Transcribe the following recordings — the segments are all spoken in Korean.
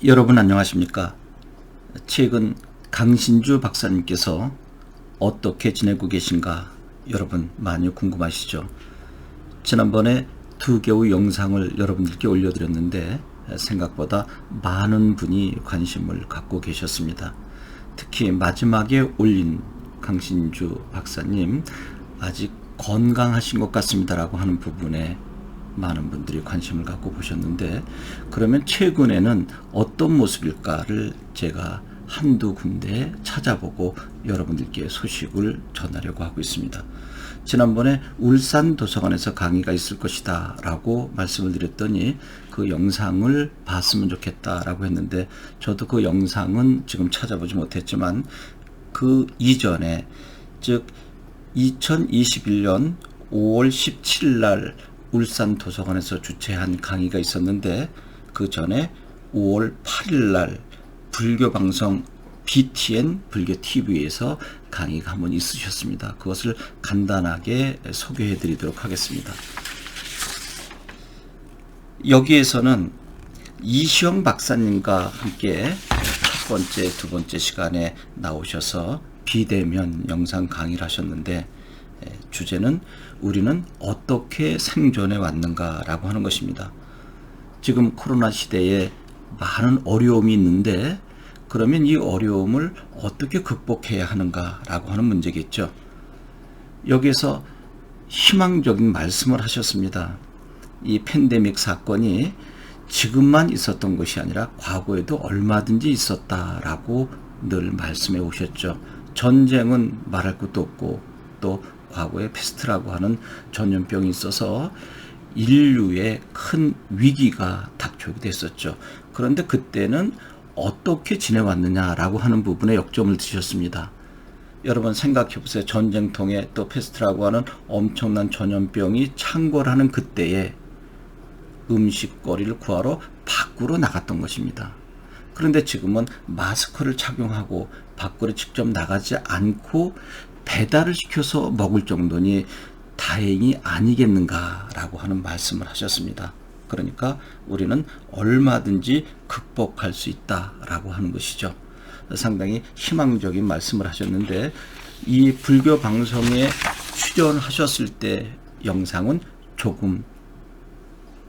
여러분 안녕하십니까? 최근 강신주 박사님께서 어떻게 지내고 계신가 여러분 많이 궁금하시죠? 지난번에 2개의 영상을 여러분들께 올려드렸는데 생각보다 많은 분이 관심을 갖고 계셨습니다. 특히 마지막에 올린 강신주 박사님 아직 건강하신 것 같습니다 라고 하는 부분에 많은 분들이 관심을 갖고 보셨는데, 그러면 최근에는 어떤 모습일까를 제가 한두 군데 찾아보고 여러분들께 소식을 전하려고 하고 있습니다. 지난번에 울산 도서관에서 강의가 있을 것이다 라고 말씀을 드렸더니 그 영상을 봤으면 좋겠다 라고 했는데, 저도 그 영상은 지금 찾아보지 못했지만 그 이전에, 즉 2021년 5월 17일 날 울산 도서관에서 주최한 강의가 있었는데, 그 전에 5월 8일 날 불교방송 BTN 불교TV에서 강의가 한번 있으셨습니다. 그것을 간단하게 소개해 드리도록 하겠습니다. 여기에서는 이시영 박사님과 함께 첫 번째, 두 번째 시간에 나오셔서 비대면 영상 강의를 하셨는데, 주제는 우리는 어떻게 생존해 왔는가 라고 하는 것입니다. 지금 코로나 시대에 많은 어려움이 있는데, 그러면 이 어려움을 어떻게 극복해야 하는가 라고 하는 문제겠죠. 여기서 희망적인 말씀을 하셨습니다. 이 팬데믹 사건이 지금만 있었던 것이 아니라 과거에도 얼마든지 있었다라고 늘 말씀해 오셨죠. 전쟁은 말할 것도 없고, 또 과거에 패스트라고 하는 전염병이 있어서 인류에 큰 위기가 닥쳐오게 됐었죠. 그런데 그때는 어떻게 지내왔느냐라고 하는 부분에 역점을 두셨습니다. 여러분 생각해 보세요. 전쟁통에 또 패스트라고 하는 엄청난 전염병이 창궐하는 그때에 음식거리를 구하러 밖으로 나갔던 것입니다. 그런데 지금은 마스크를 착용하고 밖으로 직접 나가지 않고 배달을 시켜서 먹을 정도니 다행이 아니겠는가라고 하는 말씀을 하셨습니다. 그러니까 우리는 얼마든지 극복할 수 있다라고 하는 것이죠. 상당히 희망적인 말씀을 하셨는데, 이 불교 방송에 출연하셨을 때 영상은 조금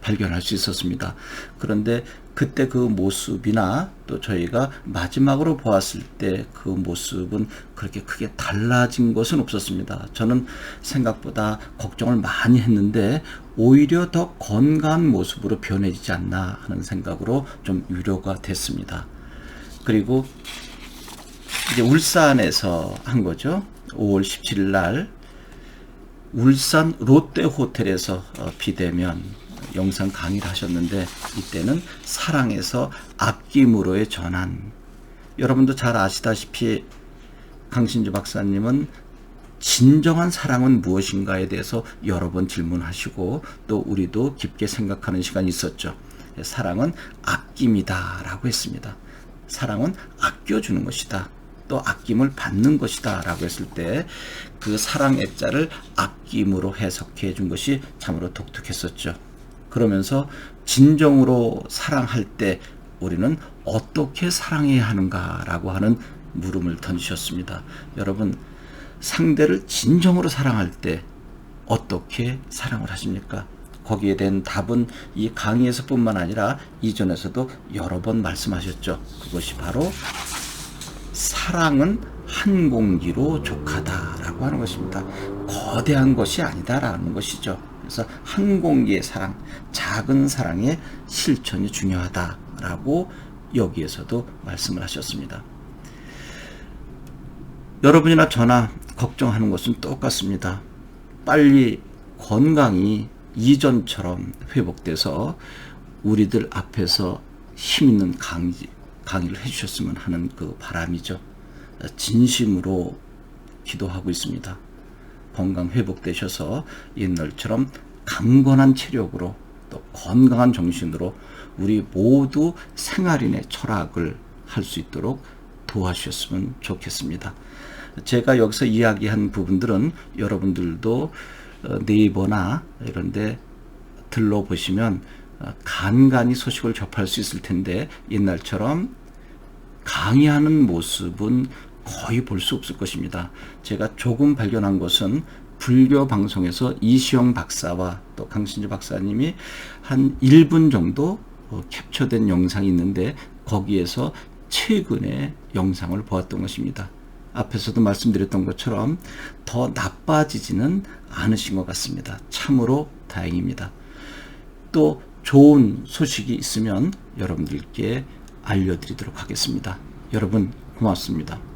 발견할 수 있었습니다. 그런데 그때 그 모습이나 또 저희가 마지막으로 보았을 때 그 모습은 그렇게 크게 달라진 것은 없었습니다. 저는 생각보다 걱정을 많이 했는데 오히려 더 건강한 모습으로 변해지지 않나 하는 생각으로 좀 위로가 됐습니다. 그리고 이제 울산에서 한 거죠. 5월 17일 날 울산 롯데호텔에서 비대면 영상 강의를 하셨는데, 이때는 사랑에서 아낌으로의 전환. 여러분도 잘 아시다시피 강신주 박사님은 진정한 사랑은 무엇인가에 대해서 여러 번 질문하시고, 또 우리도 깊게 생각하는 시간이 있었죠. 사랑은 아낌이다 라고 했습니다. 사랑은 아껴주는 것이다, 또 아낌을 받는 것이다 라고 했을 때 그 사랑 애자를 아낌으로 해석해 준 것이 참으로 독특했었죠. 그러면서 진정으로 사랑할 때 우리는 어떻게 사랑해야 하는가 라고 하는 물음을 던지셨습니다. 여러분, 상대를 진정으로 사랑할 때 어떻게 사랑을 하십니까? 거기에 대한 답은 이 강의에서 뿐만 아니라 이전에서도 여러 번 말씀하셨죠. 그것이 바로 사랑은 한 공기로 족하다라고 하는 것입니다. 거대한 것이 아니다라는 것이죠. 그래서 한 공기의 사랑, 작은 사랑의 실천이 중요하다라고 여기에서도 말씀을 하셨습니다. 여러분이나 저나 걱정하는 것은 똑같습니다. 빨리 건강이 이전처럼 회복돼서 우리들 앞에서 힘있는 강의를 해주셨으면 하는 그 바람이죠. 진심으로 기도하고 있습니다. 건강 회복되셔서 옛날처럼 강건한 체력으로 또 건강한 정신으로 우리 모두 생활인의 철학을 할 수 있도록 도와주셨으면 좋겠습니다. 제가 여기서 이야기한 부분들은 여러분들도 네이버나 이런 데 들러보시면 간간히 소식을 접할 수 있을 텐데 옛날처럼 강의하는 모습은 거의 볼 수 없을 것입니다. 제가 조금 발견한 것은 불교 방송에서 이시영 박사와 또 강신주 박사님이 한 1분 정도 캡처된 영상이 있는데 거기에서 최근에 영상을 보았던 것입니다. 앞에서도 말씀드렸던 것처럼 더 나빠지지는 않으신 것 같습니다. 참으로 다행입니다. 또 좋은 소식이 있으면 여러분들께 알려드리도록 하겠습니다. 여러분 고맙습니다.